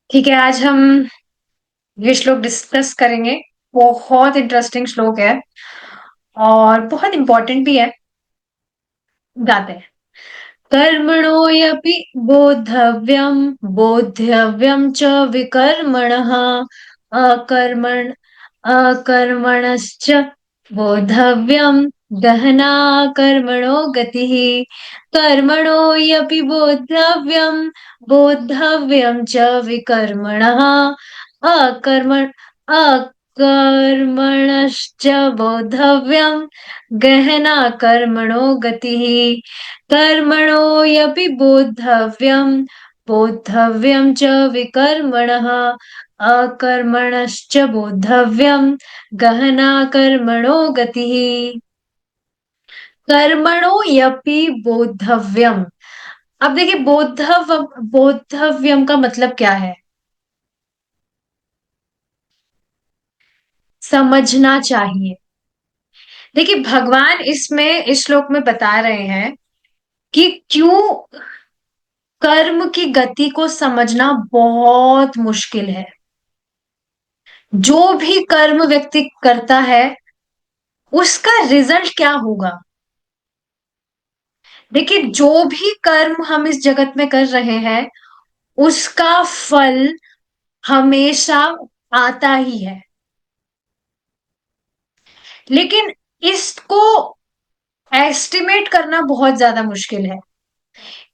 ठीक है, आज हम ये श्लोक डिस्कस करेंगे। बहुत इंटरेस्टिंग श्लोक है और बहुत इंपॉर्टेंट भी है। गाते हैं। कर्मणोऽपि बोद्धव्यं बोद्धव्यं च विकर्मणः अकर्मण अकर्मणश्च बोद्धव्यं गहना कर्मणो गतिः। कर्मणोऽपि बोद्धव्यं बोद्धव्यं च विकर्मणः अकर्मण अकर्मणश्च बोद्धव्यं गहना कर्मणो गतिः। कर्मणोऽपि बोद्धव्यं बोद्धव्यं च विकर्मणः अकर्मणश्च बोद्धव्यं गहना कर्मणो गतिः। कर्मणोऽपि बोद्धव्यम। अब देखिए, बोद्धव्यम का मतलब क्या है? समझना चाहिए। देखिए, भगवान इसमें इस श्लोक में बता रहे हैं कि क्यों कर्म की गति को समझना बहुत मुश्किल है। जो भी कर्म व्यक्ति करता है उसका रिजल्ट क्या होगा। देखिए, जो भी कर्म हम इस जगत में कर रहे हैं उसका फल हमेशा आता ही है। लेकिन इसको एस्टिमेट करना बहुत ज्यादा मुश्किल है।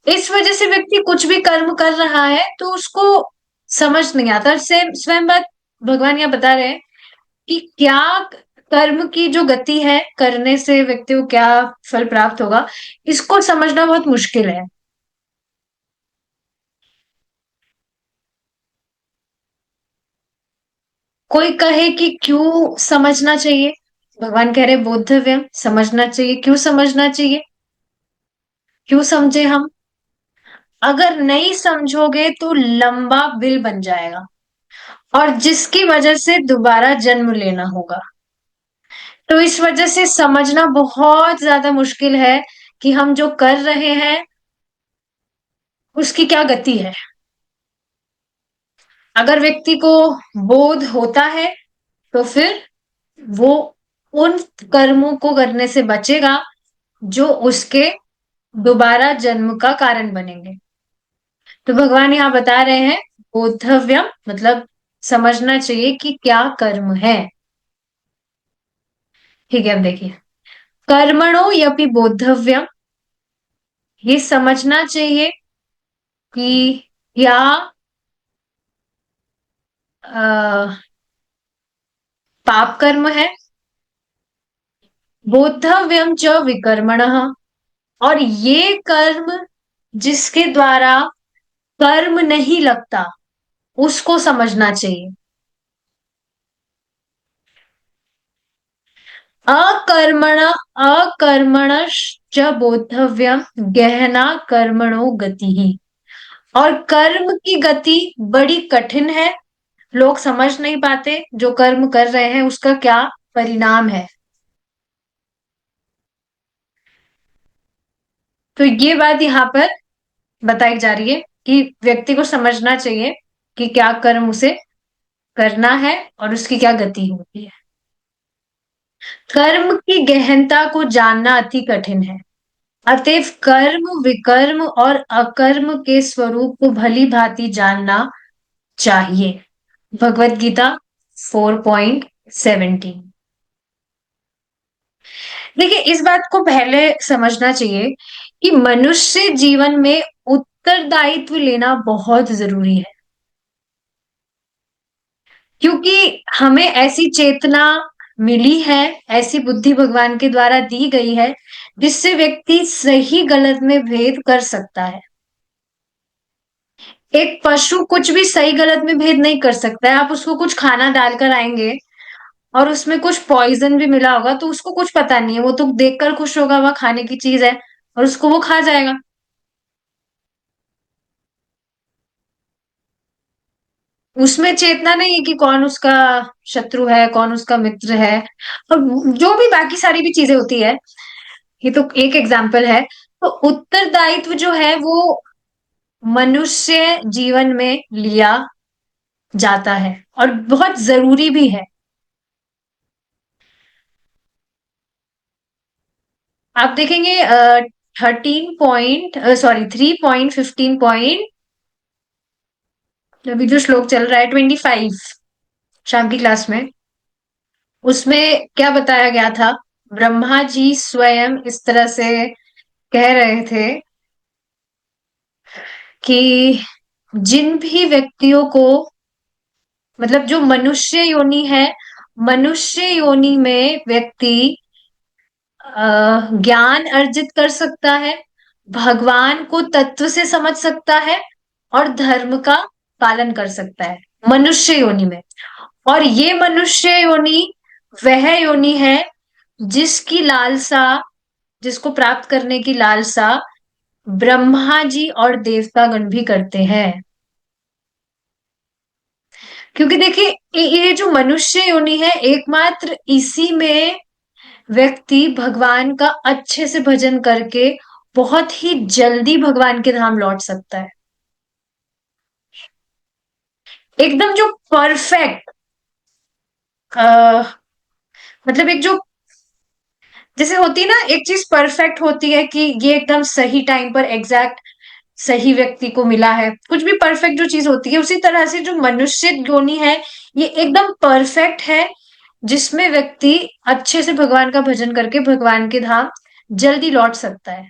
इस वजह से व्यक्ति कुछ भी कर्म कर रहा है तो उसको समझ नहीं आता। स्वयं स्वयं बात भगवान यहाँ बता रहे हैं कि क्या कर्म की जो गति है, करने से व्यक्ति को क्या फल प्राप्त होगा, इसको समझना बहुत मुश्किल है। कोई कहे कि क्यों समझना चाहिए। भगवान कह रहे बोद्धव्य समझना चाहिए। क्यों समझना चाहिए? क्यों समझे हम? अगर नहीं समझोगे तो लंबा बिल बन जाएगा और जिसकी वजह से दोबारा जन्म लेना होगा। तो इस वजह से समझना बहुत ज्यादा मुश्किल है कि हम जो कर रहे हैं उसकी क्या गति है। अगर व्यक्ति को बोध होता है तो फिर वो उन कर्मों को करने से बचेगा जो उसके दोबारा जन्म का कारण बनेंगे। तो भगवान यहाँ बता रहे हैं बोधव्यम मतलब समझना चाहिए कि क्या कर्म है। ठीक है, अब देखिए, कर्मणो यपि बोधव्यम, ये समझना चाहिए कि क्या पाप कर्म है। बोद्धव्यम च विकर्मणः, और ये कर्म जिसके द्वारा कर्म नहीं लगता उसको समझना चाहिए। अकर्मण अकर्मणश्च बोद्धव्यम गहना कर्मणो गति ही। और कर्म की गति बड़ी कठिन है। लोग समझ नहीं पाते जो कर्म कर रहे हैं उसका क्या परिणाम है। तो ये बात यहाँ पर बताई जा रही है कि व्यक्ति को समझना चाहिए कि क्या कर्म उसे करना है और उसकी क्या गति होती है। कर्म की गहनता को जानना अति कठिन है। अतएव कर्म विकर्म और अकर्म के स्वरूप को भली भांति जानना चाहिए। भगवत गीता 4.17। देखिए, इस बात को पहले समझना चाहिए कि मनुष्य जीवन में उत्तरदायित्व लेना बहुत जरूरी है। क्योंकि हमें ऐसी चेतना मिली है, ऐसी बुद्धि भगवान के द्वारा दी गई है जिससे व्यक्ति सही गलत में भेद कर सकता है। एक पशु कुछ भी सही गलत में भेद नहीं कर सकता है। आप उसको कुछ खाना डालकर आएंगे और उसमें कुछ पॉइजन भी मिला होगा तो उसको कुछ पता नहीं है, वो तो देखकर खुश होगा, वह खाने की चीज है और उसको वो खा जाएगा। उसमें चेतना नहीं है कि कौन उसका शत्रु है, कौन उसका मित्र है, और जो भी बाकी सारी भी चीजें होती है। ये तो एक एग्जाम्पल है। तो उत्तरदायित्व जो है वो मनुष्य जीवन में लिया जाता है और बहुत जरूरी भी है। आप देखेंगे 13 पॉइंट, सॉरी 3.15 पॉइंट, अभी जो श्लोक चल रहा है 25 शाम की क्लास में, उसमें क्या बताया गया था। ब्रह्मा जी स्वयं इस तरह से कह रहे थे कि जिन भी व्यक्तियों को, मतलब जो मनुष्य योनि है, मनुष्य योनि में व्यक्ति ज्ञान अर्जित कर सकता है, भगवान को तत्व से समझ सकता है और धर्म का पालन कर सकता है मनुष्य योनि में। और ये मनुष्य योनि वह योनि है जिसकी लालसा, जिसको प्राप्त करने की लालसा ब्रह्मा जी और देवतागण भी करते हैं। क्योंकि देखिए ये जो मनुष्य योनि है, एकमात्र इसी में व्यक्ति भगवान का अच्छे से भजन करके बहुत ही जल्दी भगवान के धाम लौट सकता है। एकदम जो परफेक्ट, मतलब एक जो, जैसे होती है ना एक चीज परफेक्ट होती है कि ये एकदम सही टाइम पर एग्जैक्ट सही व्यक्ति को मिला है, कुछ भी परफेक्ट जो चीज होती है, उसी तरह से जो मनुष्य योनि है ये एकदम परफेक्ट है, जिसमें व्यक्ति अच्छे से भगवान का भजन करके भगवान के धाम जल्दी लौट सकता है।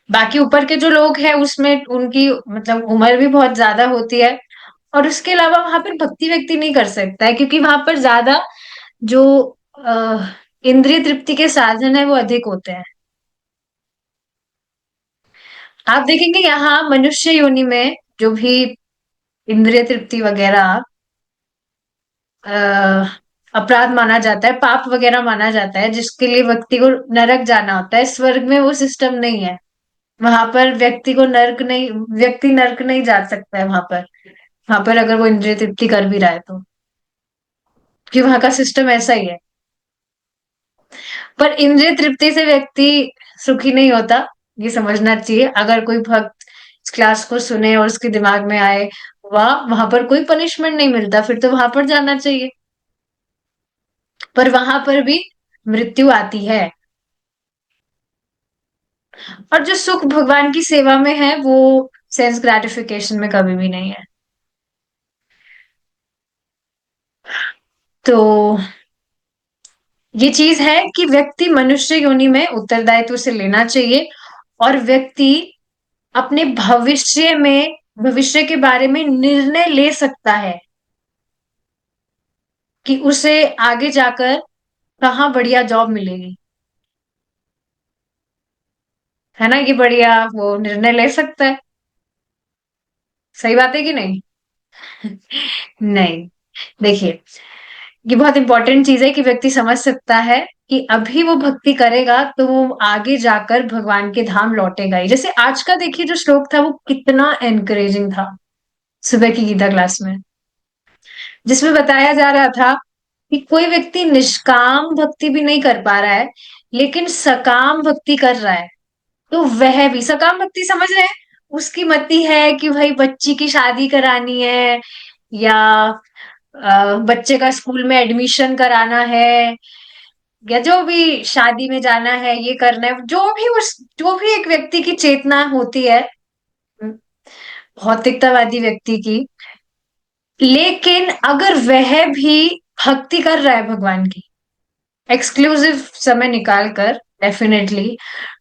बाकी ऊपर के जो लोग हैं उसमें उनकी मतलब उम्र भी बहुत ज्यादा होती है, और उसके अलावा वहां पर भक्ति व्यक्ति नहीं कर सकता है, क्योंकि वहां पर ज्यादा जो इंद्रिय तृप्ति के साधन है वो अधिक होते हैं। आप देखेंगे यहाँ मनुष्य योनि में जो भी इंद्रिय तृप्ति वगैरह अपराध माना जाता है, पाप वगैरह माना जाता है, जिसके लिए व्यक्ति को नरक जाना होता है, स्वर्ग में वो सिस्टम नहीं है। वहां पर व्यक्ति को नर्क नहीं, व्यक्ति नर्क नहीं जा सकता है वहां पर, वहां पर अगर वो इंद्रिय तृप्ति कर भी रहा है तो, कि वहां का सिस्टम ऐसा ही है। पर इंद्रिय तृप्ति से व्यक्ति सुखी नहीं होता, ये समझना चाहिए। अगर कोई भक्त इस क्लास को सुने और उसके दिमाग में आए वाह वहां पर कोई पनिशमेंट नहीं मिलता, फिर तो वहां पर जाना चाहिए, पर वहां पर भी मृत्यु आती है। और जो सुख भगवान की सेवा में है वो सेंस ग्रेटिफिकेशन में कभी भी नहीं है। तो ये चीज है कि व्यक्ति मनुष्य योनि में उत्तरदायित्व से लेना चाहिए, और व्यक्ति अपने भविष्य में, भविष्य के बारे में निर्णय ले सकता है कि उसे आगे जाकर कहाँ बढ़िया जॉब मिलेगी। है ना, ये बढ़िया वो निर्णय ले सकता है। सही बात है कि नहीं? नहीं, देखिए ये बहुत इंपॉर्टेंट चीज है कि व्यक्ति समझ सकता है कि अभी वो भक्ति करेगा तो वो आगे जाकर भगवान के धाम लौटेगा ही। जैसे आज का देखिए जो श्लोक था वो कितना एनकरेजिंग था, सुबह की गीता क्लास में, जिसमें बताया जा रहा था कि कोई व्यक्ति निष्काम भक्ति भी नहीं कर पा रहा है लेकिन सकाम भक्ति कर रहा है, तो वह भी सकाम भक्ति समझ रहे हैं, उसकी मति है कि भाई बच्ची की शादी करानी है, या बच्चे का स्कूल में एडमिशन कराना है, या जो भी शादी में जाना है, ये करना है, जो भी उस, जो भी एक व्यक्ति की चेतना होती है, भौतिकतावादी व्यक्ति की। लेकिन अगर वह भी भक्ति कर रहा है भगवान की, एक्सक्लूसिव समय निकाल कर डेफिनेटली,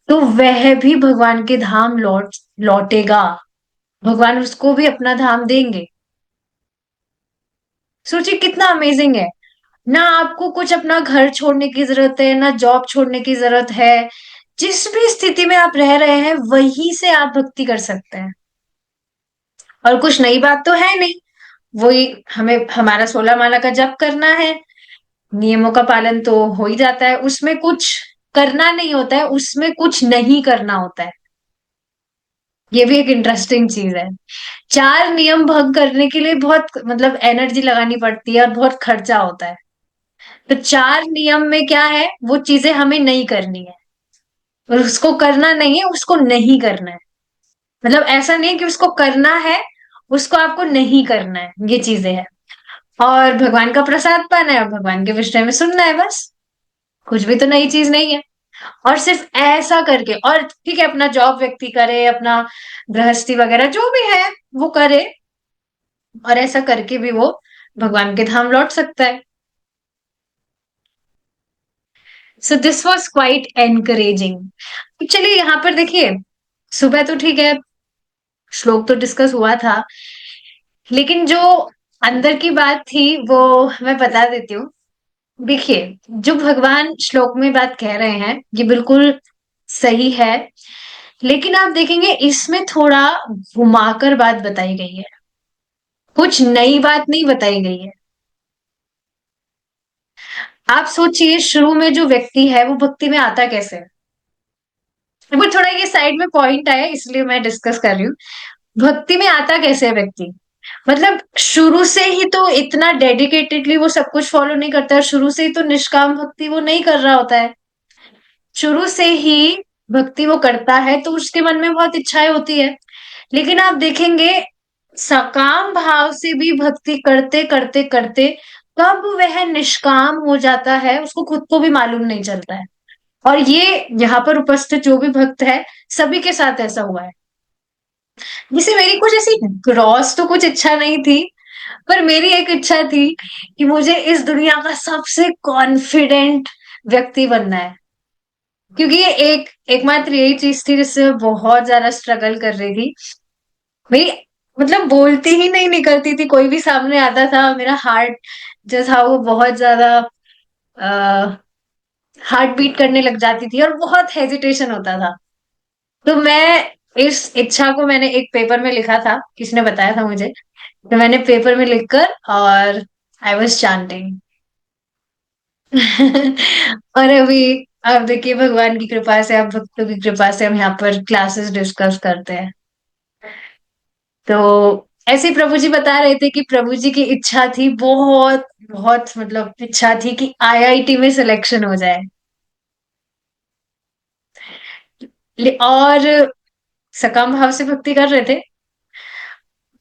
तो वह भी भगवान के धाम लौटेगा, भगवान उसको भी अपना धाम देंगे। सोचिए कितना अमेजिंग है। ना आपको कुछ अपना घर छोड़ने की जरूरत है, ना जॉब छोड़ने की जरूरत है, जिस भी स्थिति में आप रह रहे हैं वहीं से आप भक्ति कर सकते हैं। और कुछ नई बात तो है नहीं, वही हमें हमारा 16 माला का जप करना है, नियमों का पालन तो हो ही जाता है, उसमें कुछ करना नहीं होता है, उसमें कुछ नहीं करना होता है। ये भी एक इंटरेस्टिंग चीज है। 4 नियम भंग करने के लिए बहुत मतलब एनर्जी लगानी पड़ती है और बहुत खर्चा होता है। तो 4 नियम में क्या है, वो चीजें हमें नहीं करनी है, और उसको करना नहीं है, उसको नहीं करना है। मतलब ऐसा नहीं है कि उसको करना है उसको आपको नहीं करना है, ये चीजें हैं। और भगवान का प्रसाद पाना है और भगवान के विषय में सुनना है, बस। कुछ भी तो नई चीज नहीं है। और सिर्फ ऐसा करके, और ठीक है अपना जॉब व्यक्ति करे, अपना गृहस्थी वगैरह जो भी है वो करे, और ऐसा करके भी वो भगवान के धाम लौट सकता है। So this was quite encouraging. चलिए यहाँ पर देखिए, सुबह तो ठीक है, श्लोक तो डिस्कस हुआ था, लेकिन जो अंदर की बात थी वो मैं बता देती हूँ। देखिए, जो भगवान श्लोक में बात कह रहे हैं ये बिल्कुल सही है, लेकिन आप देखेंगे इसमें थोड़ा घुमाकर बात बताई गई है, कुछ नई बात नहीं बताई गई है। आप सोचिए, शुरू में जो व्यक्ति है वो भक्ति में आता कैसे है? वो थोड़ा ये साइड में पॉइंट आया इसलिए मैं डिस्कस कर रही हूँ। भक्ति में आता कैसे है व्यक्ति? मतलब शुरू से ही तो इतना डेडिकेटेडली वो सब कुछ फॉलो नहीं करता है, शुरू से ही तो निष्काम भक्ति वो नहीं कर रहा होता है। शुरू से ही भक्ति वो करता है तो उसके मन में बहुत इच्छाएं होती है, लेकिन आप देखेंगे सकाम भाव से भी भक्ति करते करते करते कब वह निष्काम हो जाता है उसको खुद को भी मालूम नहीं चलता है। और ये यहाँ पर उपस्थित जो भी भक्त है, सभी के साथ ऐसा हुआ है। जिसे मेरी कुछ ऐसी ग्रॉस तो कुछ इच्छा नहीं थी, पर मेरी एक इच्छा थी कि मुझे इस दुनिया का सबसे कॉन्फिडेंट व्यक्ति बनना है। क्योंकि ये एक एकमात्र यही चीज थी जिससे मैं बहुत ज्यादा स्ट्रगल कर रही थी। मेरी, मतलब बोलती ही नहीं निकलती थी, कोई भी सामने आता था मेरा हार्ट जो था वो बहुत ज्यादा हार्ट बीट करने लग जाती थी और बहुत हेजिटेशन होता था। तो मैं इस इच्छा को मैंने एक पेपर में लिखा था, किसने बताया था मुझे, तो मैंने पेपर में लिखकर और आई वॉज चांटिंग। और अभी अब देखिए भगवान की कृपा से, आप भक्तों की कृपा से हम यहाँ पर क्लासेस डिस्कस करते हैं। तो ऐसे ही प्रभु जी बता रहे थे कि प्रभु जी की इच्छा थी बहुत, बहुत मतलब इच्छा थी कि आईआईटी में सिलेक्शन हो जाए। और सकाम भाव से भक्ति कर रहे थे।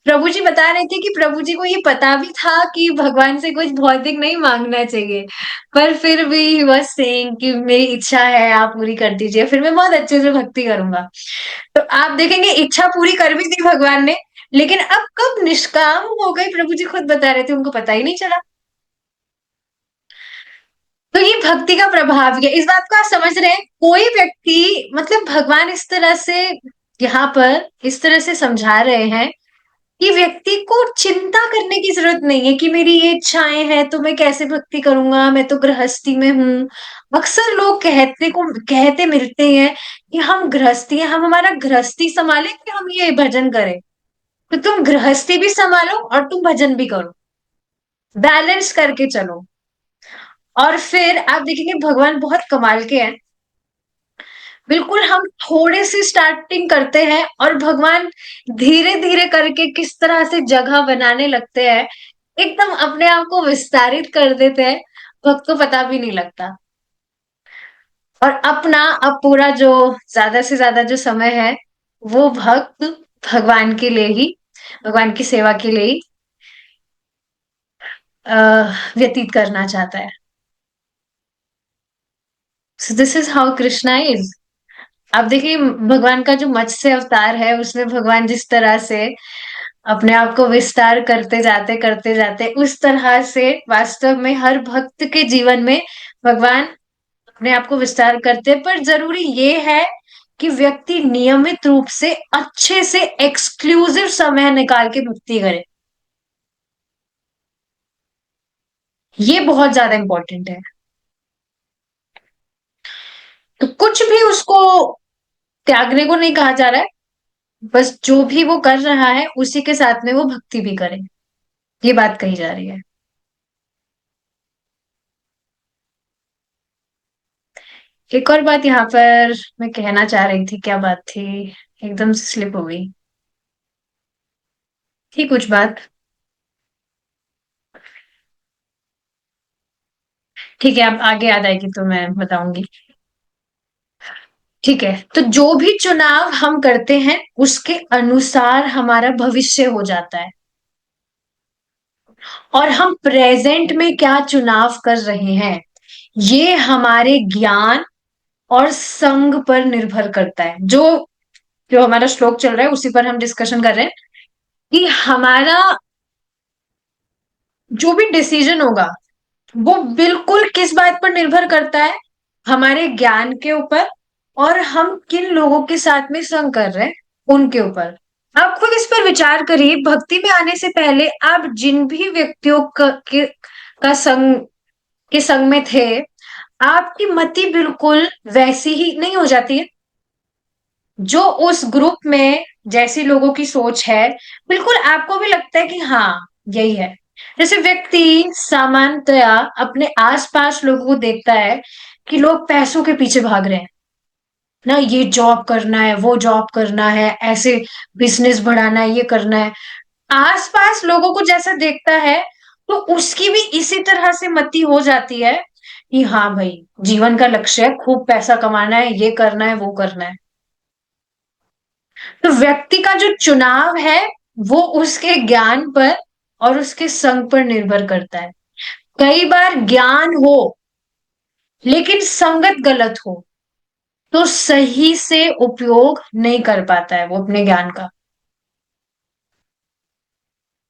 प्रभु जी बता रहे थे कि प्रभु जी को ये पता भी था कि भगवान से कुछ भौतिक नहीं मांगना चाहिए, पर फिर भी ही वाज सेइंग कि मेरी इच्छा है आप पूरी कर दीजिए, फिर मैं बहुत अच्छे से भक्ति करूंगा। तो आप देखेंगे इच्छा पूरी कर भी दी भगवान ने, लेकिन अब कब निष्काम हो गए प्रभु जी खुद बता रहे थे, उनको पता ही नहीं चला। तो ये भक्ति का प्रभाव है, इस बात को आप समझ रहे हैं? कोई व्यक्ति, मतलब भगवान इस तरह से यहाँ पर इस तरह से समझा रहे हैं कि व्यक्ति को चिंता करने की जरूरत नहीं है कि मेरी ये इच्छाएं हैं तो मैं कैसे भक्ति करूंगा, मैं तो गृहस्थी में हूँ। अक्सर लोग कहते मिलते हैं कि हम गृहस्थी हैं, हम हमारा गृहस्थी संभालें कि हम ये भजन करें। तो तुम गृहस्थी भी संभालो और तुम भजन भी करो, बैलेंस करके चलो। और फिर आप देखेंगे भगवान बहुत कमाल के हैं। बिल्कुल हम थोड़े से स्टार्टिंग करते हैं और भगवान धीरे धीरे करके किस तरह से जगह बनाने लगते हैं, एकदम अपने आप को विस्तारित कर देते हैं, भक्त को पता भी नहीं लगता। और अपना अब पूरा जो ज्यादा से ज्यादा जो समय है वो भक्त भगवान के लिए ही, भगवान की सेवा के लिए ही व्यतीत करना चाहता है। So this is how Krishna is. आप देखिए भगवान का जो मत्स्य अवतार है उसमें भगवान जिस तरह से अपने आप को विस्तार करते जाते उस तरह से वास्तव में हर भक्त के जीवन में भगवान अपने आप को विस्तार करते हैं। पर जरूरी ये है कि व्यक्ति नियमित रूप से अच्छे से एक्सक्लूसिव समय निकाल के भक्ति करे, ये बहुत ज्यादा इंपॉर्टेंट है। तो कुछ भी उसको त्यागने को नहीं कहा जा रहा है, बस जो भी वो कर रहा है उसी के साथ में वो भक्ति भी करे, ये बात कही जा रही है। एक और बात यहाँ पर मैं कहना चाह रही थी, क्या बात थी, एकदम से स्लिप हो गई। थी कुछ बात, ठीक है अब आगे याद आएगी तो मैं बताऊंगी। ठीक है, तो जो भी चुनाव हम करते हैं उसके अनुसार हमारा भविष्य हो जाता है, और हम प्रेजेंट में क्या चुनाव कर रहे हैं ये हमारे ज्ञान और संग पर निर्भर करता है। जो जो हमारा श्लोक चल रहा है उसी पर हम डिस्कशन कर रहे हैं कि हमारा जो भी डिसीजन होगा वो बिल्कुल किस बात पर निर्भर करता है, हमारे ज्ञान के ऊपर, और हम किन लोगों के साथ में संग कर रहे हैं उनके ऊपर। आप खुद इस पर विचार करिए, भक्ति में आने से पहले आप जिन भी व्यक्तियों का संग के संग में थे, आपकी मति बिल्कुल वैसी ही नहीं हो जाती है जो उस ग्रुप में जैसी लोगों की सोच है, बिल्कुल आपको भी लगता है कि हाँ यही है। जैसे व्यक्ति सामान्यतया अपने आसपास लोगों को देखता है कि लोग पैसों के पीछे भाग रहे हैं ना, ये जॉब करना है, वो जॉब करना है, ऐसे बिजनेस बढ़ाना है, ये करना है। आसपास लोगों को जैसा देखता है तो उसकी भी इसी तरह से मति हो जाती है कि हाँ भाई, जीवन का लक्ष्य है खूब पैसा कमाना है, ये करना है, वो करना है। तो व्यक्ति का जो चुनाव है वो उसके ज्ञान पर और उसके संग पर निर्भर करता है। कई बार ज्ञान हो लेकिन संगत गलत हो तो सही से उपयोग नहीं कर पाता है वो अपने ज्ञान का।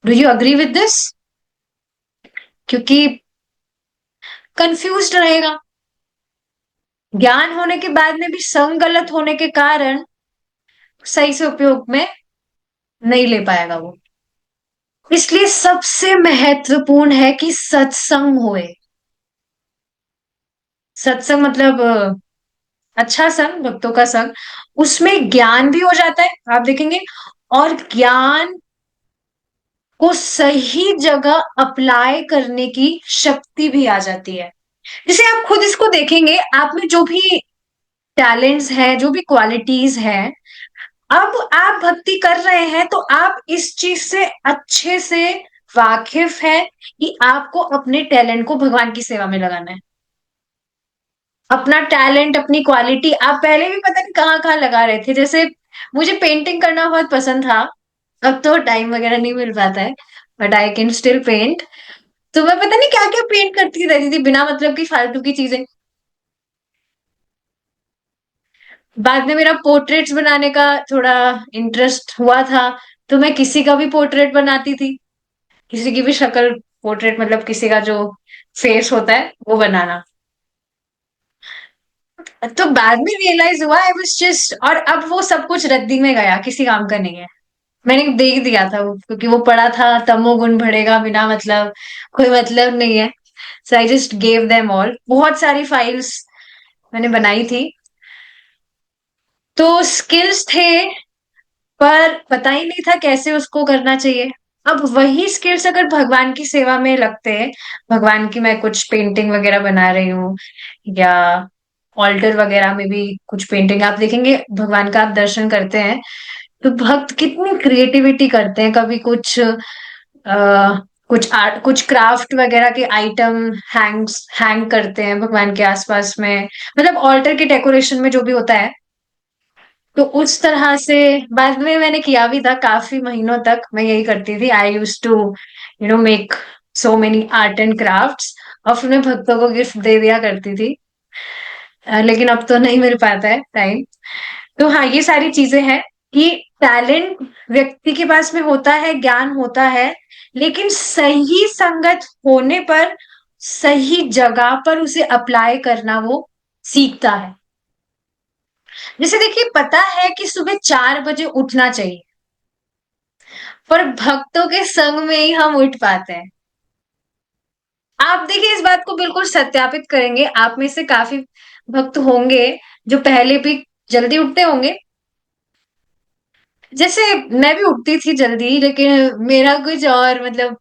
Do you agree with this? क्योंकि कंफ्यूज्ड रहेगा, ज्ञान होने के बाद में भी संग गलत होने के कारण सही से उपयोग में नहीं ले पाएगा वो। इसलिए सबसे महत्वपूर्ण है कि सत्संग होए। सत्संग मतलब अच्छा संग, भक्तों का संग, उसमें ज्ञान भी हो जाता है आप देखेंगे, और ज्ञान को सही जगह अप्लाई करने की शक्ति भी आ जाती है। जैसे आप खुद इसको देखेंगे, आप में जो भी टैलेंट्स हैं, जो भी क्वालिटीज हैं, अब आप भक्ति कर रहे हैं तो आप इस चीज से अच्छे से वाकिफ है कि आपको अपने टैलेंट को भगवान की सेवा में लगाना है। अपना टैलेंट, अपनी क्वालिटी आप पहले भी पता नहीं कहाँ कहाँ लगा रहे थे। जैसे मुझे पेंटिंग करना बहुत पसंद था, अब तो टाइम वगैरह नहीं मिल पाता है, but I can still paint. तो मैं पता नहीं क्या क्या पेंट करती रहती थी बिना मतलब की फालतू की चीजें। बाद में मेरा पोर्ट्रेट्स बनाने का थोड़ा इंटरेस्ट हुआ था, तो मैं किसी का भी पोर्ट्रेट बनाती थी, किसी की भी शक्ल, पोर्ट्रेट मतलब किसी का जो फेस होता है वो बनाना। तो बाद में रियलाइज हुआ आई वाज जस्ट, और अब वो सब कुछ रद्दी में गया, किसी काम का नहीं है। मैंने देख दिया था वो, क्योंकि वो पड़ा था तमोगुण बढ़ेगा बिना मतलब, कोई मतलब नहीं है। So I just gave them all, बहुत सारी फाइल्स मैंने बनाई थी। तो स्किल्स थे पर पता ही नहीं था कैसे उसको करना चाहिए। अब वही स्किल्स अगर भगवान की सेवा में लगते हैं, भगवान की मैं कुछ पेंटिंग वगैरह बना रही हूँ, या ऑल्टर वगैरह में भी कुछ पेंटिंग आप देखेंगे, भगवान का आप दर्शन करते हैं तो भक्त कितनी क्रिएटिविटी करते हैं। कभी कुछ कुछ आर्ट, कुछ क्राफ्ट वगैरह के आइटम हैंग करते हैं भगवान के आसपास में, मतलब ऑल्टर के डेकोरेशन में जो भी होता है। तो उस तरह से बाद में मैंने किया भी था, काफी महीनों तक मैं यही करती थी। I use to make so many art and crafts, और फिर मैं भक्तों को गिफ्ट दे दिया करती थी। लेकिन अब तो नहीं मिल पाता है टाइम। तो हाँ, ये सारी चीजें हैं कि टैलेंट व्यक्ति के पास में होता है, ज्ञान होता है, लेकिन सही संगत होने पर, सही जगह पर उसे अप्लाई करना वो सीखता है। जैसे देखिए, पता है कि सुबह 4 बजे उठना चाहिए, पर भक्तों के संग में ही हम उठ पाते हैं। आप देखिए, इस बात को बिल्कुल सत्यापित करेंगे, आप में से काफी भक्त होंगे जो पहले भी जल्दी उठते होंगे। जैसे मैं भी उठती थी जल्दी, लेकिन मेरा कुछ और मतलब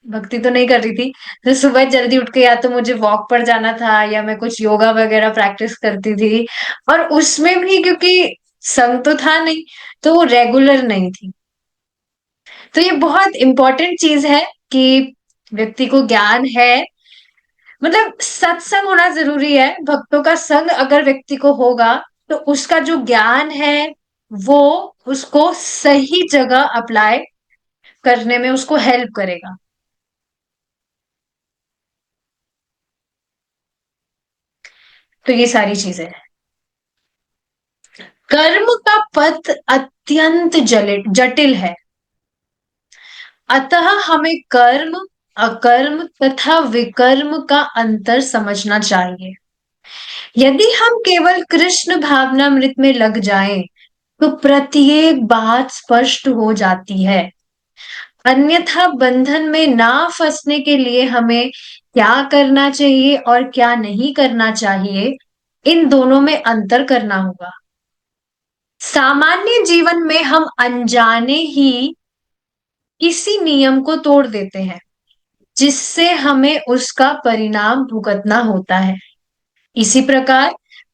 भक्ति तो नहीं कर रही थी। तो सुबह जल्दी उठ के या तो मुझे वॉक पर जाना था, या मैं कुछ योगा वगैरह प्रैक्टिस करती थी, और उसमें भी क्योंकि संग तो था नहीं तो वो रेगुलर नहीं थी। तो ये बहुत इंपॉर्टेंट चीज है कि व्यक्ति को ज्ञान है, मतलब सत्संग होना जरूरी है। भक्तों का संग अगर व्यक्ति को होगा तो उसका जो ज्ञान है वो उसको सही जगह अप्लाई करने में उसको हेल्प करेगा। तो ये सारी चीजें हैं। कर्म का पथ अत्यंत जटिल है। अतः हमें कर्म, अकर्म तथा विकर्म का अंतर समझना चाहिए। यदि हम केवल कृष्ण भावनामृत में लग जाएं, तो प्रत्येक बात स्पष्ट हो जाती है। अन्यथा बंधन में ना फंसने के लिए हमें क्या करना चाहिए और क्या नहीं करना चाहिए, इन दोनों में अंतर करना होगा। सामान्य जीवन में हम अनजाने ही किसी नियम को तोड़ देते हैं, जिससे हमें उसका परिणाम भुगतना होता है। इसी प्रकार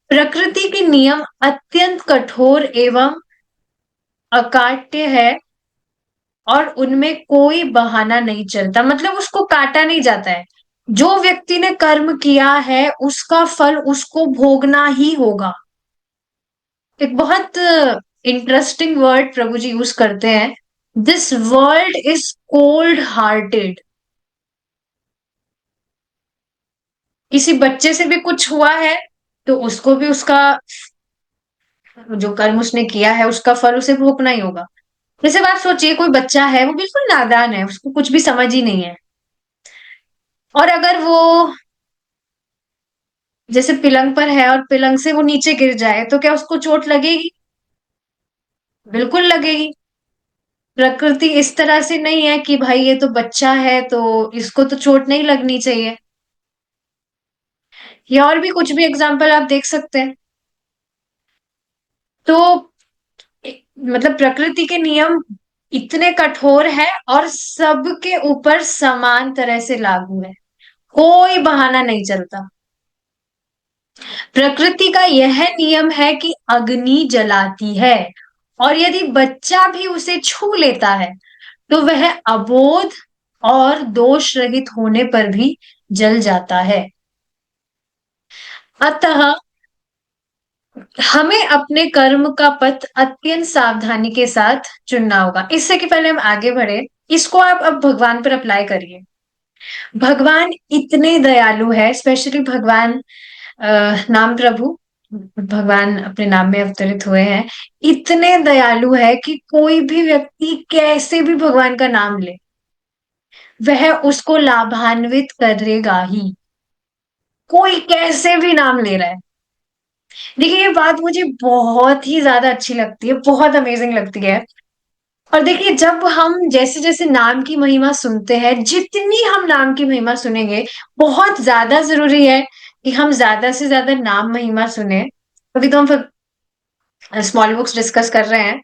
प्रकृति के नियम अत्यंत कठोर एवं अकाट्य है, और उनमें कोई बहाना नहीं चलता, मतलब उसको काटा नहीं जाता है। जो व्यक्ति ने कर्म किया है उसका फल उसको भोगना ही होगा। एक बहुत इंटरेस्टिंग वर्ड प्रभु जी यूज करते हैं, this world is cold hearted. किसी बच्चे से भी कुछ हुआ है तो उसको भी उसका जो कर्म उसने किया है उसका फल उसे भोगना ही होगा। जैसे बात सोचिए, कोई बच्चा है वो बिल्कुल नादान है, उसको कुछ भी समझ ही नहीं है, और अगर वो जैसे पिलंग पर है और पिलंग से वो नीचे गिर जाए तो क्या उसको चोट लगेगी? बिल्कुल लगेगी। प्रकृति इस तरह से नहीं है कि भाई ये तो बच्चा है तो इसको तो चोट नहीं लगनी चाहिए। या और भी कुछ भी एग्जाम्पल आप देख सकते हैं। तो मतलब प्रकृति के नियम इतने कठोर है और सबके ऊपर समान तरह से लागू है, कोई बहाना नहीं चलता। प्रकृति का यह नियम है कि अग्नि जलाती है, और यदि बच्चा भी उसे छू लेता है तो वह अबोध और दोष रहित होने पर भी जल जाता है। अतः हमें अपने कर्म का पथ अत्यंत सावधानी के साथ चुनना होगा। इससे कि पहले हम आगे बढ़े, इसको आप अब भगवान पर अप्लाई करिए। भगवान इतने दयालु है, स्पेशली भगवान नाम प्रभु, भगवान अपने नाम में अवतरित हुए हैं, इतने दयालु है कि कोई भी व्यक्ति कैसे भी भगवान का नाम ले वह उसको लाभान्वित करेगा ही। कोई कैसे भी नाम ले रहा है। देखिए ये बात मुझे बहुत ही ज्यादा अच्छी लगती है, बहुत अमेजिंग लगती है। और देखिए जब हम जैसे जैसे नाम की महिमा सुनते हैं, जितनी हम नाम की महिमा सुनेंगे, बहुत ज्यादा जरूरी है कि हम ज्यादा से ज्यादा नाम महिमा सुने। अभी तो हम स्मॉल बुक्स डिस्कस कर रहे हैं,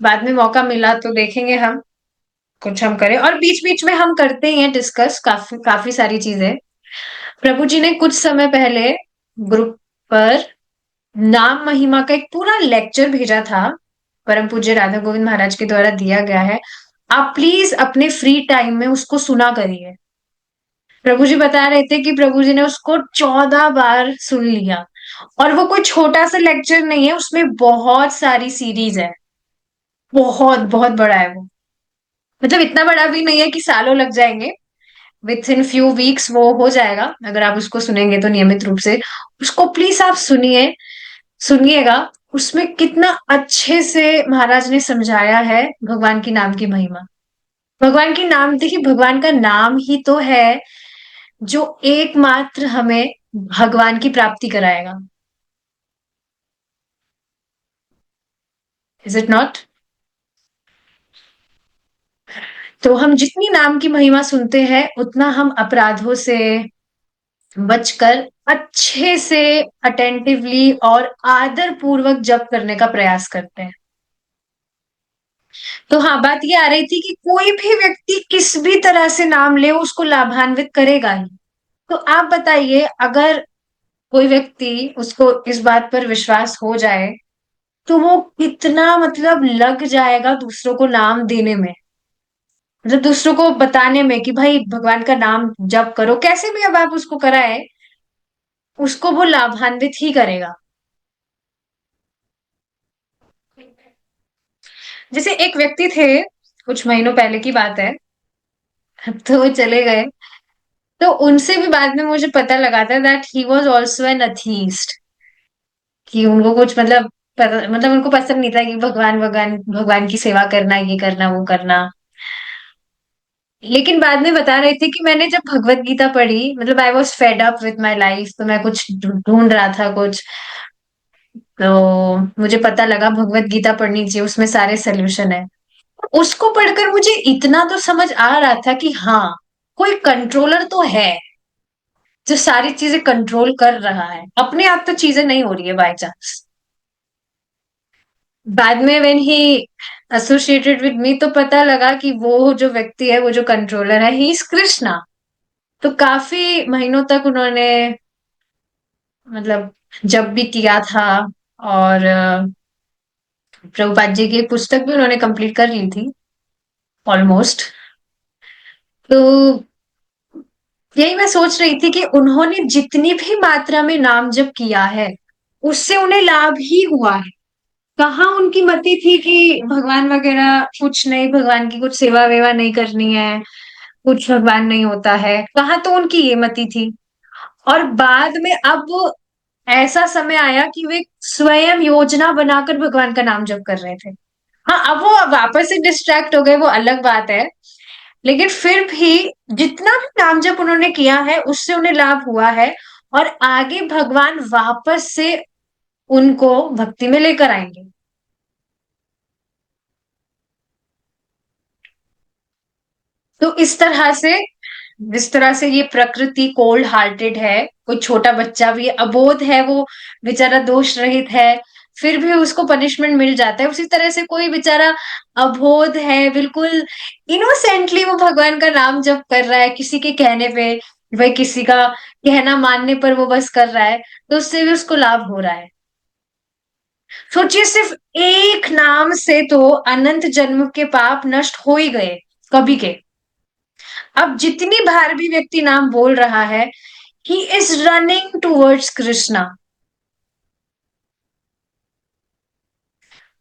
बाद में मौका मिला तो देखेंगे हम, कुछ हम करें, और बीच बीच में हम करते ही हैं डिस्कस काफी काफी सारी चीजें। प्रभु जी ने कुछ समय पहले ग्रुप पर नाम महिमा का एक पूरा लेक्चर भेजा था, परम पूज्य राधा गोविंद महाराज के द्वारा दिया गया है। आप प्लीज अपने फ्री टाइम में उसको सुना करिए। प्रभु जी बता रहे थे कि प्रभु जी ने उसको 14 बार सुन लिया, और वो कोई छोटा सा लेक्चर नहीं है, उसमें बहुत सारी सीरीज है, बहुत बहुत बड़ा है वो। मतलब इतना बड़ा भी नहीं है कि सालों लग जाएंगे, विथ इन फ्यू वीक्स वो हो जाएगा अगर आप उसको सुनेंगे तो नियमित रूप से। उसको प्लीज आप सुनिए, सुनिएगा। उसमें कितना अच्छे से महाराज ने समझाया है भगवान की नाम की महिमा। भगवान की नाम, देखिए भगवान का नाम ही तो है जो एकमात्र हमें भगवान की प्राप्ति कराएगा। Is it not? तो हम जितनी नाम की महिमा सुनते हैं उतना हम अपराधों से बचकर अच्छे से अटेंटिवली और आदर पूर्वक जप करने का प्रयास करते हैं। तो हाँ, बात ये आ रही थी कि कोई भी व्यक्ति किस भी तरह से नाम ले उसको लाभान्वित करेगा ही। तो आप बताइए, अगर कोई व्यक्ति, उसको इस बात पर विश्वास हो जाए तो वो कितना मतलब लग जाएगा दूसरों को नाम देने में, मतलब दूसरों को बताने में कि भाई भगवान का नाम जप करो, कैसे भी अब आप उसको कराए, उसको वो लाभान्वित ही करेगा। जैसे एक व्यक्ति थे, कुछ महीनों पहले की बात है, तो वो चले गए। तो उनसे भी बाद में मुझे पता लगा था that he was also an atheist, कि उनको कुछ मतलब मतलब उनको पसंद नहीं था कि भगवान भगवान भगवान की सेवा करना, ये करना वो करना। लेकिन बाद में बता रहे थे कि मैंने जब भगवत गीता पढ़ी, मतलब I was fed up with my life, तो मैं कुछ ढूंढ रहा था कुछ, तो मुझे पता लगा भगवत गीता पढ़नी चाहिए, उसमें सारे सोल्यूशन है। उसको पढ़कर मुझे इतना तो समझ आ रहा था कि हाँ, कोई कंट्रोलर तो है जो सारी चीजें कंट्रोल कर रहा है, अपने आप तो चीजें नहीं हो रही है बाय चांस। बाद में when he associated with me, तो पता लगा कि वो जो व्यक्ति है, वो जो कंट्रोलर है, ही इज कृष्णा। तो काफी महीनों तक उन्होंने, मतलब जब भी किया था, और प्रभुपाद जी की एक पुस्तक भी उन्होंने कंप्लीट कर ली थी ऑलमोस्ट। तो यही मैं सोच रही थी कि उन्होंने जितनी भी मात्रा में नाम जप किया है, उससे उन्हें लाभ ही हुआ है। कहाँ उनकी मति थी कि भगवान वगैरह कुछ नहीं, भगवान की कुछ सेवा वेवा नहीं करनी है, कुछ भगवान नहीं होता है, कहाँ तो उनकी ये मति थी। और बाद में अब ऐसा समय आया कि वे स्वयं योजना बनाकर भगवान का नाम जप कर रहे थे। हाँ, अब वो वापस से डिस्ट्रैक्ट हो गए, वो अलग बात है। लेकिन फिर भी जितना भी नाम जप उन्होंने किया है, उससे उन्हें लाभ हुआ है। और आगे भगवान वापस से उनको भक्ति में लेकर आएंगे। तो इस तरह से, जिस तरह से ये प्रकृति कोल्ड हार्टेड है, कोई छोटा बच्चा भी अबोध है, वो बेचारा दोष रहित है, फिर भी उसको पनिशमेंट मिल जाता है, उसी तरह से कोई बेचारा अबोध है, बिल्कुल इनोसेंटली वो भगवान का नाम जप कर रहा है, किसी के कहने पे, भाई किसी का कहना मानने पर वो बस कर रहा है, तो उससे भी उसको लाभ हो रहा है। सोचिए, सिर्फ एक नाम से तो अनंत जन्म के पाप नष्ट हो ही गए, कभी के। अब जितनी बार भी व्यक्ति नाम बोल रहा है, he is running towards Krishna.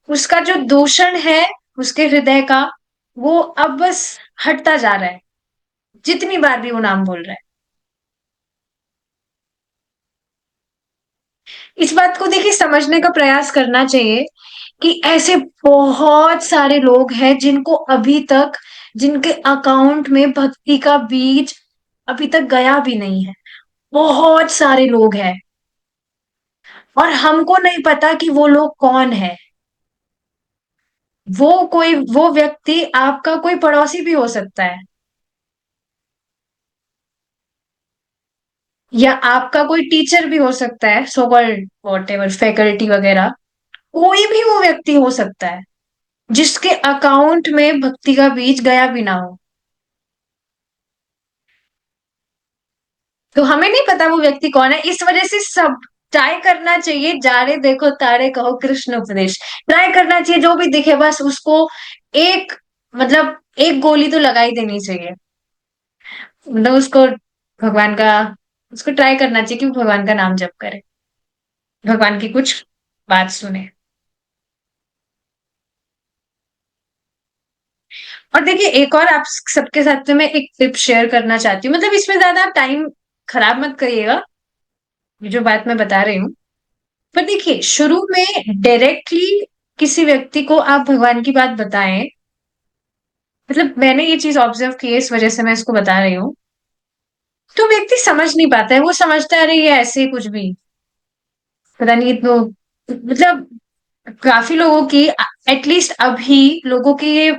उसका जो दूषण है उसके हृदय का, वो अब बस हटता जा रहा है, जितनी बार भी वो नाम बोल रहा है। इस बात को देखिए, समझने का प्रयास करना चाहिए कि ऐसे बहुत सारे लोग हैं जिनको अभी तक, जिनके अकाउंट में भक्ति का बीज अभी तक गया भी नहीं है। बहुत सारे लोग हैं, और हमको नहीं पता कि वो लोग कौन है। वो व्यक्ति आपका कोई पड़ोसी भी हो सकता है, या आपका कोई टीचर भी हो सकता है, so called what ever faculty वगैरह। कोई भी वो व्यक्ति हो सकता है जिसके अकाउंट में भक्ति का बीज गया भी ना हो। तो हमें नहीं पता वो व्यक्ति कौन है, इस वजह से सब ट्राई करना चाहिए, जाड़े देखो तारे कहो कृष्ण उपदेश। ट्राई करना चाहिए, जो भी दिखे बस उसको एक, मतलब एक गोली तो लगाई देनी चाहिए, मतलब उसको भगवान का, उसको ट्राई करना चाहिए कि वो भगवान का नाम जप करे, भगवान की कुछ बात सुने। और देखिए, एक और आप सबके साथ में मैं एक टिप शेयर करना चाहती हूँ, मतलब इसमें ज्यादा आप टाइम खराब मत करिएगा, ये जो बात मैं बता रही हूँ। पर देखिए, शुरू में डायरेक्टली किसी व्यक्ति को आप भगवान की बात बताएं, मतलब मैंने ये चीज ऑब्जर्व की है, इस वजह से मैं इसको बता रही हूँ। तो व्यक्ति समझ नहीं पाता है, वो समझता है अरे ये ऐसे ही कुछ भी, पता नहीं तो, मतलब काफी लोगों की, एटलीस्ट अभी लोगों की ये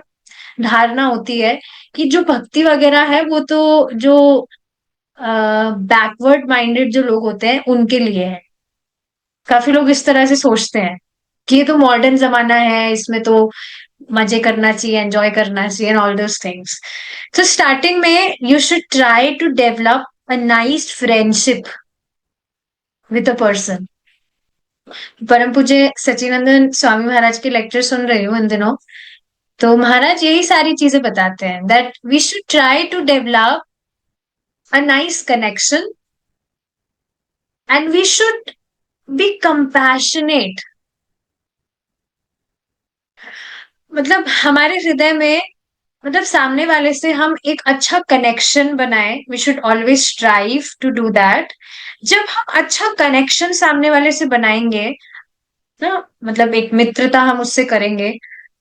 धारणा होती है कि जो भक्ति वगैरह है वो तो जो बैकवर्ड माइंडेड जो लोग होते हैं उनके लिए है। काफी लोग इस तरह से सोचते हैं कि ये तो मॉडर्न जमाना है, इसमें तो मजे करना चाहिए, एंजॉय करना चाहिए, एंड ऑल दोस थिंग्स। तो स्टार्टिंग में you should try to develop a nice friendship with a person. परम पूज्य सच्चिदानंद स्वामी महाराज के लेक्चर सुन रही हूँ इन दिनों, तो महाराज यही सारी चीजें बताते हैं that we should try to develop a nice connection, and we should be compassionate. मतलब हमारे हृदय में, मतलब सामने वाले से हम एक अच्छा कनेक्शन बनाए, we should always strive to do that. जब हम अच्छा कनेक्शन सामने वाले से बनाएंगे ना, मतलब एक मित्रता हम उससे करेंगे,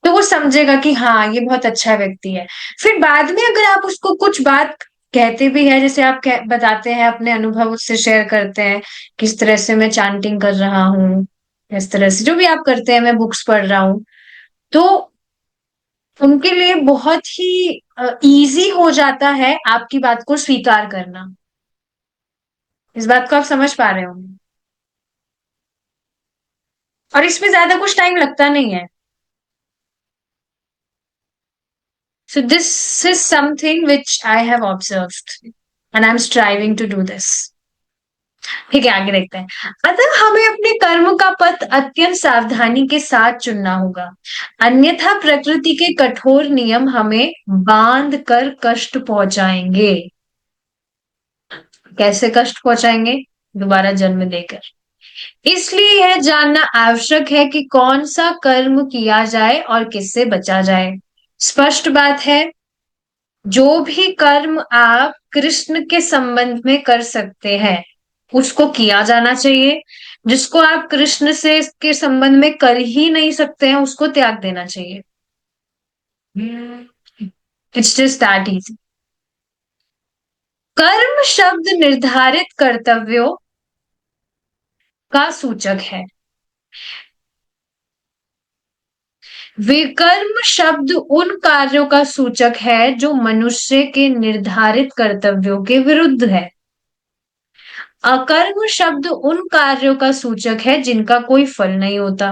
तो वो समझेगा कि हाँ ये बहुत अच्छा व्यक्ति है। फिर बाद में अगर आप उसको कुछ बात कहते भी है, जैसे आप बताते हैं अपने अनुभव उससे शेयर करते हैं, किस तरह से मैं चांटिंग कर रहा हूँ, इस तरह से जो भी आप करते हैं, मैं बुक्स पढ़ रहा हूँ, तो उनके लिए बहुत ही इजी हो जाता है आपकी बात को स्वीकार करना। इस बात को आप समझ पा रहे होंगे। और इसमें ज्यादा कुछ टाइम लगता नहीं है। So this is something which I have observed and I'm striving to do this. ठीक है, आगे देखते हैं। अतः हमें अपने कर्म का पथ अत्यंत सावधानी के साथ चुनना होगा, अन्यथा प्रकृति के कठोर नियम हमें बांध कर कष्ट पहुंचाएंगे। कैसे कष्ट पहुंचाएंगे? दोबारा जन्म देकर। इसलिए यह जानना आवश्यक है कि कौन सा कर्म किया जाए और किससे बचा जाए। स्पष्ट बात है, जो भी कर्म आप कृष्ण के संबंध में कर सकते हैं उसको किया जाना चाहिए। जिसको आप कृष्ण से के संबंध में कर ही नहीं सकते हैं उसको त्याग देना चाहिए। It's just that easy. कर्म शब्द निर्धारित कर्तव्यों का सूचक है। विकर्म शब्द उन कार्यों का सूचक है जो मनुष्य के निर्धारित कर्तव्यों के विरुद्ध है। अकर्म शब्द उन कार्यों का सूचक है जिनका कोई फल नहीं होता।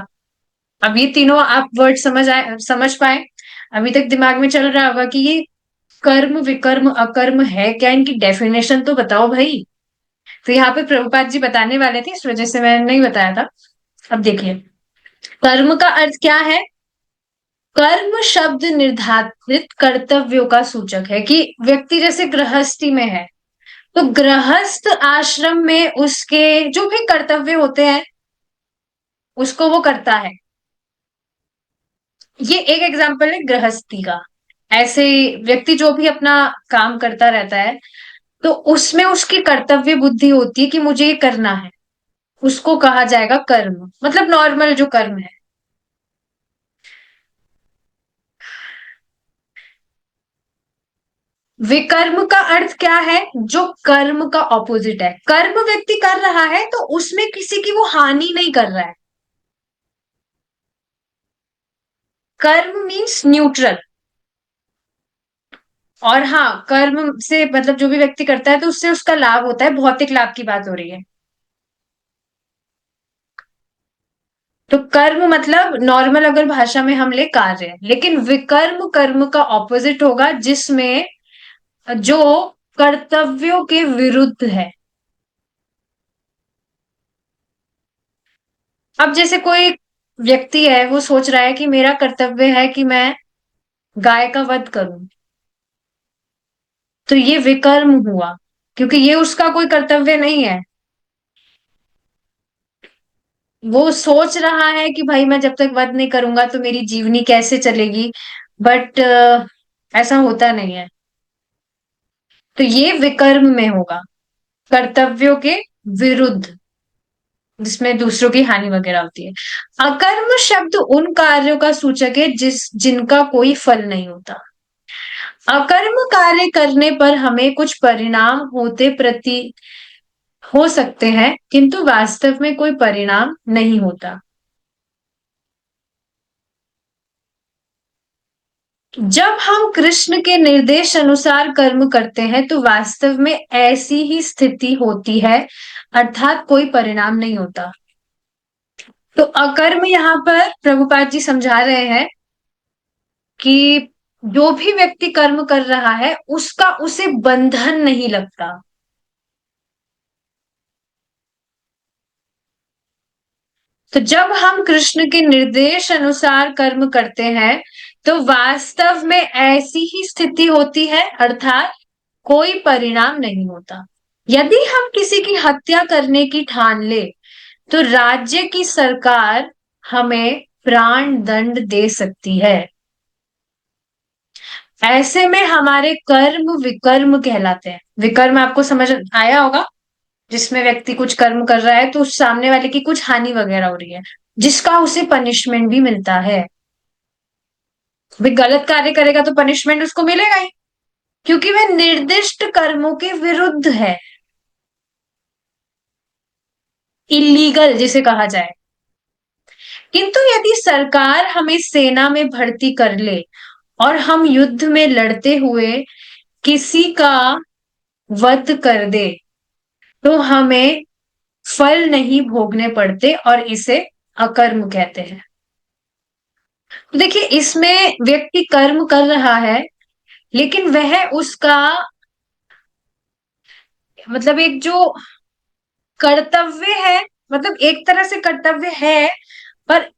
अब ये तीनों आप वर्ड समझ पाए? अभी तक दिमाग में चल रहा होगा कि ये कर्म विकर्म अकर्म है क्या, इनकी डेफिनेशन तो बताओ भाई। तो यहाँ पे प्रभुपाद जी बताने वाले थे, इस वजह से मैंने नहीं बताया था। अब देखिए, कर्म का अर्थ क्या है? कर्म शब्द निर्धारित कर्तव्यों का सूचक है, कि व्यक्ति जैसे गृहस्थी में है तो गृहस्थ आश्रम में उसके जो भी कर्तव्य होते हैं उसको वो करता है। ये एक एग्जाम्पल है गृहस्थी का। ऐसे व्यक्ति जो भी अपना काम करता रहता है तो उसमें उसकी कर्तव्य बुद्धि होती है कि मुझे ये करना है, उसको कहा जाएगा कर्म, मतलब नॉर्मल जो कर्म है। विकर्म का अर्थ क्या है? जो कर्म का ऑपोजिट है। कर्म व्यक्ति कर रहा है तो उसमें किसी की वो हानि नहीं कर रहा है। कर्म मीन्स न्यूट्रल। और हाँ, कर्म से मतलब जो भी व्यक्ति करता है तो उससे उसका लाभ होता है, भौतिक लाभ की बात हो रही है। तो कर्म मतलब नॉर्मल अगर भाषा में हम ले कार्य, लेकिन विकर्म कर्म का ऑपोजिट होगा जिसमें जो कर्तव्यों के विरुद्ध है। अब जैसे कोई व्यक्ति है, वो सोच रहा है कि मेरा कर्तव्य है कि मैं गाय का वध करूं, तो ये विकर्म हुआ, क्योंकि ये उसका कोई कर्तव्य नहीं है। वो सोच रहा है कि भाई मैं जब तक वध नहीं करूंगा तो मेरी जीवनी कैसे चलेगी, बट ऐसा होता नहीं है। तो ये विकर्म में होगा, कर्तव्यों के विरुद्ध, जिसमें दूसरों की हानि वगैरह होती है। अकर्म शब्द उन कार्यों का सूचक है जिनका कोई फल नहीं होता। अकर्म कार्य करने पर हमें कुछ परिणाम होते प्रति हो सकते हैं, किंतु वास्तव में कोई परिणाम नहीं होता। जब हम कृष्ण के निर्देश अनुसार कर्म करते हैं तो वास्तव में ऐसी ही स्थिति होती है, अर्थात कोई परिणाम नहीं होता। तो अकर्म यहाँ पर प्रभुपाद जी समझा रहे हैं कि जो भी व्यक्ति कर्म कर रहा है उसका उसे बंधन नहीं लगता। तो जब हम कृष्ण के निर्देश अनुसार कर्म करते हैं तो वास्तव में ऐसी ही स्थिति होती है, अर्थात कोई परिणाम नहीं होता। यदि हम किसी की हत्या करने की ठान ले तो राज्य की सरकार हमें प्राण दंड दे सकती है। ऐसे में हमारे कर्म विकर्म कहलाते हैं। विकर्म आपको समझ आया होगा, जिसमें व्यक्ति कुछ कर्म कर रहा है तो उस सामने वाले की कुछ हानि वगैरह हो रही है, जिसका उसे पनिशमेंट भी मिलता है। भाई गलत कार्य करेगा तो पनिशमेंट उसको मिलेगा ही, क्योंकि वह निर्दिष्ट कर्मों के विरुद्ध है, इलीगल जिसे कहा जाए। किंतु यदि सरकार हमें सेना में भर्ती कर ले और हम युद्ध में लड़ते हुए किसी का वध कर दे, तो हमें फल नहीं भोगने पड़ते और इसे अकर्म कहते हैं। तो देखिए, इसमें व्यक्ति कर्म कर रहा है, लेकिन वह उसका मतलब एक जो कर्तव्य है, मतलब एक तरह से कर्तव्य है, पर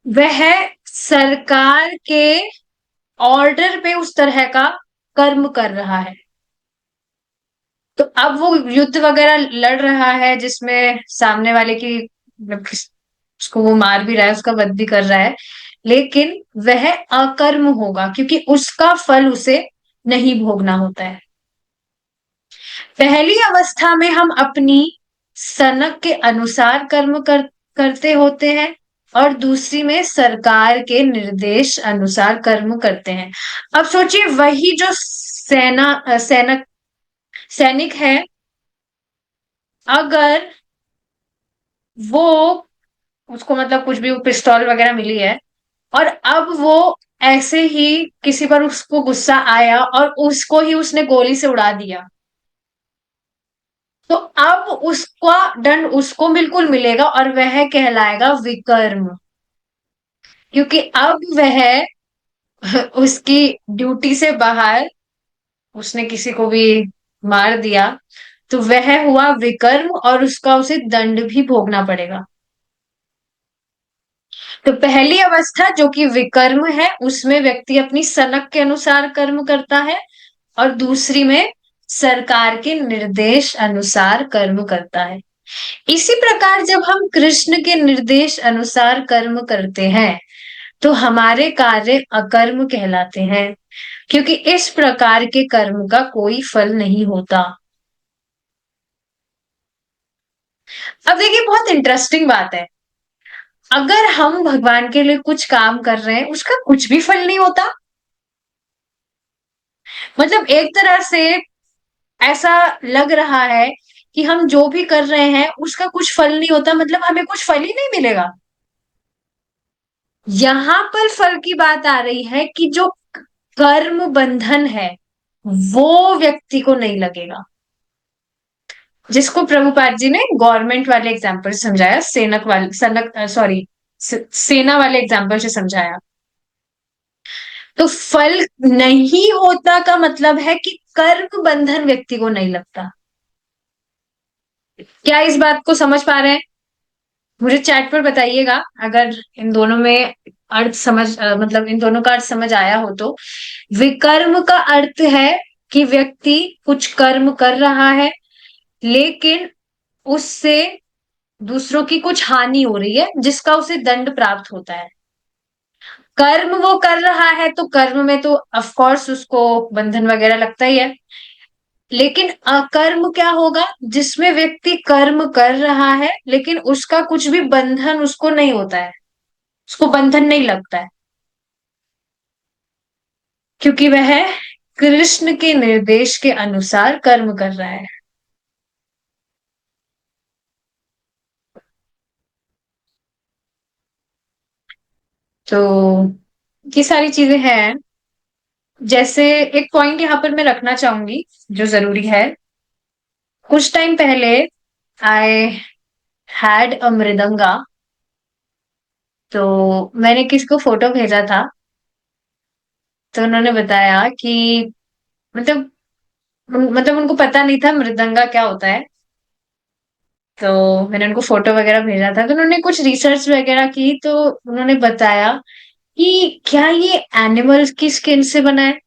वह सरकार के ऑर्डर पे उस तरह का कर्म कर रहा है। तो अब वो युद्ध वगैरह लड़ रहा है जिसमें सामने वाले की मतलब उसको वो मार भी रहा है, उसका वध भी कर रहा है, लेकिन वह अकर्म होगा क्योंकि उसका फल उसे नहीं भोगना होता है। पहली अवस्था में हम अपनी सनक के अनुसार करते होते हैं, और दूसरी में सरकार के निर्देश अनुसार कर्म करते हैं। अब सोचिए, वही जो सैनिक है, अगर वो उसको मतलब कुछ भी पिस्तौल वगैरह मिली है, और अब वो ऐसे ही किसी पर उसको गुस्सा आया और उसको ही उसने गोली से उड़ा दिया, तो अब उसका दंड उसको बिल्कुल मिलेगा और वह कहलाएगा विकर्म, क्योंकि अब वह उसकी ड्यूटी से बाहर उसने किसी को भी मार दिया, तो वह हुआ विकर्म और उसका उसे दंड भी भोगना पड़ेगा। तो पहली अवस्था जो कि विकर्म है, उसमें व्यक्ति अपनी सनक के अनुसार कर्म करता है, और दूसरी में सरकार के निर्देश अनुसार कर्म करता है। इसी प्रकार जब हम कृष्ण के निर्देश अनुसार कर्म करते हैं, तो हमारे कार्य अकर्म कहलाते हैं, क्योंकि इस प्रकार के कर्म का कोई फल नहीं होता। अब देखिए, बहुत इंटरेस्टिंग बात है, अगर हम भगवान के लिए कुछ काम कर रहे हैं उसका कुछ भी फल नहीं होता, मतलब एक तरह से ऐसा लग रहा है कि हम जो भी कर रहे हैं उसका कुछ फल नहीं होता, मतलब हमें कुछ फल ही नहीं मिलेगा। यहां पर फल की बात आ रही है कि जो कर्म बंधन है वो व्यक्ति को नहीं लगेगा, जिसको प्रभुपाद जी ने गवर्नमेंट वाले एग्जाम्पल से समझाया, सेनक वाले सनक सॉरी सेना वाले एग्जाम्पल से समझाया। तो फल नहीं होता का मतलब है कि कर्म बंधन व्यक्ति को नहीं लगता। क्या इस बात को समझ पा रहे हैं? मुझे चैट पर बताइएगा अगर इन दोनों में अर्थ समझ मतलब इन दोनों का अर्थ समझ आया हो तो। विकर्म का अर्थ है कि व्यक्ति कुछ कर्म कर रहा है, लेकिन उससे दूसरों की कुछ हानि हो रही है जिसका उसे दंड प्राप्त होता है। कर्म वो कर रहा है तो कर्म में तो ऑफ कोर्स उसको बंधन वगैरह लगता ही है, लेकिन अकर्म क्या होगा, जिसमें व्यक्ति कर्म कर रहा है लेकिन उसका कुछ भी बंधन उसको नहीं होता है, उसको बंधन नहीं लगता है, क्योंकि वह कृष्ण के निर्देश के अनुसार कर्म कर रहा है। तो ये सारी चीजें हैं। जैसे एक पॉइंट यहाँ पर मैं रखना चाहूंगी जो जरूरी है। कुछ टाइम पहले आई हैड अ मृदंगा, तो मैंने किसी को फोटो भेजा था, तो उन्होंने बताया कि मतलब मतलब उनको पता नहीं था मृदंगा क्या होता है। तो मैंने उनको फोटो वगैरह भेजा था, तो उन्होंने कुछ रिसर्च वगैरह की, तो उन्होंने बताया कि क्या ये एनिमल्स की स्किन से बना है।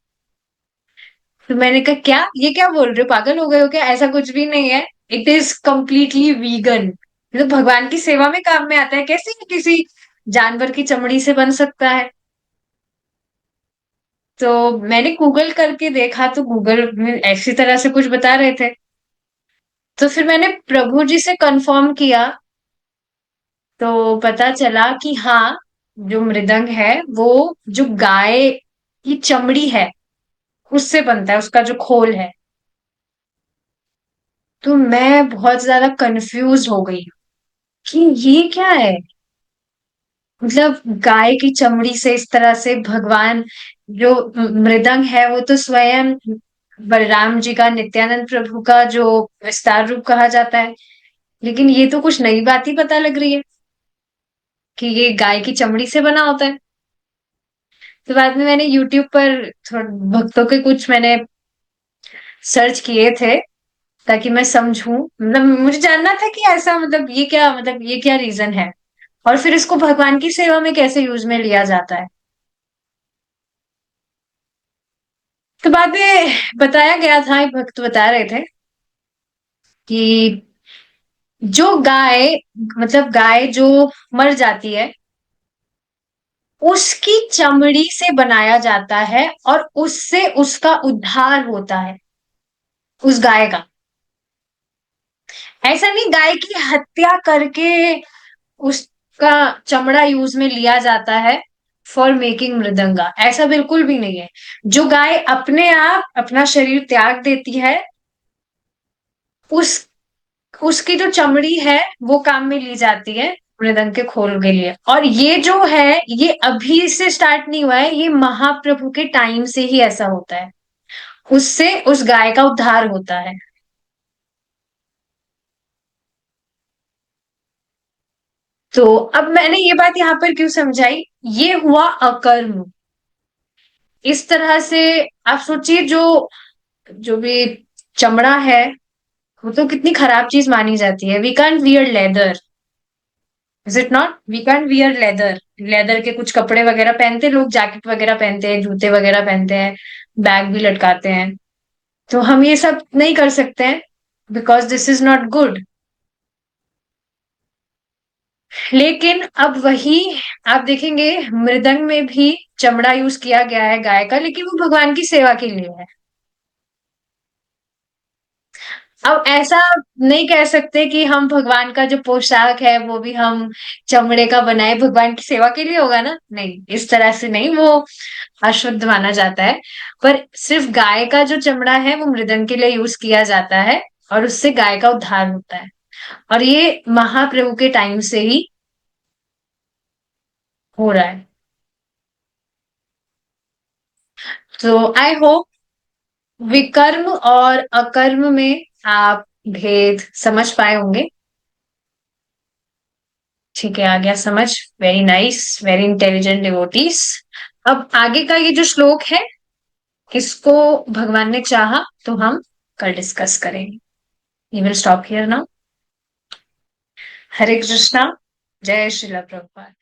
तो मैंने कहा क्या, ये क्या बोल रहे हो, पागल हो गए हो क्या, ऐसा कुछ भी नहीं है। इट इज कम्प्लीटली वीगन, तो भगवान की सेवा में काम में आता है, कैसे ये किसी जानवर की चमड़ी से बन सकता है। तो मैंने गूगल करके देखा तो गूगल में ऐसी तरह से कुछ बता रहे थे। तो फिर मैंने प्रभु जी से कंफर्म किया, तो पता चला कि हाँ, जो मृदंग है वो जो गाय की चमड़ी है उससे बनता है, उसका जो खोल है। तो मैं बहुत ज्यादा कंफ्यूज हो गई कि ये क्या है। मतलब गाय की चमड़ी से इस तरह से भगवान, जो मृदंग है वो तो स्वयं बलराम जी का, नित्यानंद प्रभु का जो विस्तार रूप कहा जाता है। लेकिन ये तो कुछ नई बात ही पता लग रही है कि ये गाय की चमड़ी से बना होता है। तो बाद में मैंने यूट्यूब पर थोड़ा भक्तों के कुछ मैंने सर्च किए थे, ताकि मैं समझूं, मतलब मुझे जानना था कि ऐसा, मतलब ये क्या, मतलब ये क्या रीजन है, और फिर इसको भगवान की सेवा में कैसे यूज में लिया जाता है। तो बाद में बताया गया था, एक भक्त बता रहे थे कि जो गाय, मतलब गाय जो मर जाती है उसकी चमड़ी से बनाया जाता है, और उससे उसका उद्धार होता है, उस गाय का। ऐसा नहीं गाय की हत्या करके उसका चमड़ा यूज में लिया जाता है फॉर मेकिंग मृदंगा, ऐसा बिल्कुल भी नहीं है। जो गाय अपने आप अपना शरीर त्याग देती है, उस उसकी जो चमड़ी है वो काम में ली जाती है मृदंग के खोल के लिए। और ये जो है ये अभी से स्टार्ट नहीं हुआ है, ये महाप्रभु के टाइम से ही ऐसा होता है, उससे उस गाय का उद्धार होता है। तो अब मैंने ये बात यहाँ पर क्यों समझाई, ये हुआ अकर्म। इस तरह से आप सोचिए, जो जो भी चमड़ा है वो तो कितनी खराब चीज मानी जाती है। We can't wear leather, is it not, we can't wear leather. Leather के कुछ कपड़े वगैरह पहनते हैं लोग, जैकेट वगैरह पहनते हैं, जूते वगैरह पहनते हैं, बैग भी लटकाते हैं। तो हम ये सब नहीं कर सकते हैं, because this is not good. लेकिन अब वही आप देखेंगे, मृदंग में भी चमड़ा यूज किया गया है गाय का, लेकिन वो भगवान की सेवा के लिए है। अब ऐसा नहीं कह सकते कि हम भगवान का जो पोशाक है वो भी हम चमड़े का बनाए, भगवान की सेवा के लिए होगा ना, नहीं, इस तरह से नहीं, वो अशुद्ध माना जाता है। पर सिर्फ गाय का जो चमड़ा है वो मृदंग के लिए यूज किया जाता है, और उससे गाय का उद्धार होता है। और ये महाप्रभु के टाइम से ही हो रहा है। तो आई होप विकर्म और अकर्म में आप भेद समझ पाए होंगे। ठीक है, आ गया समझ। Very nice, very intelligent devotees. अब आगे का ये जो श्लोक है, इसको भगवान ने चाहा तो हम कल डिस्कस करेंगे। We will stop here now. Hare Krishna. जय श्रीला प्रभुपाद।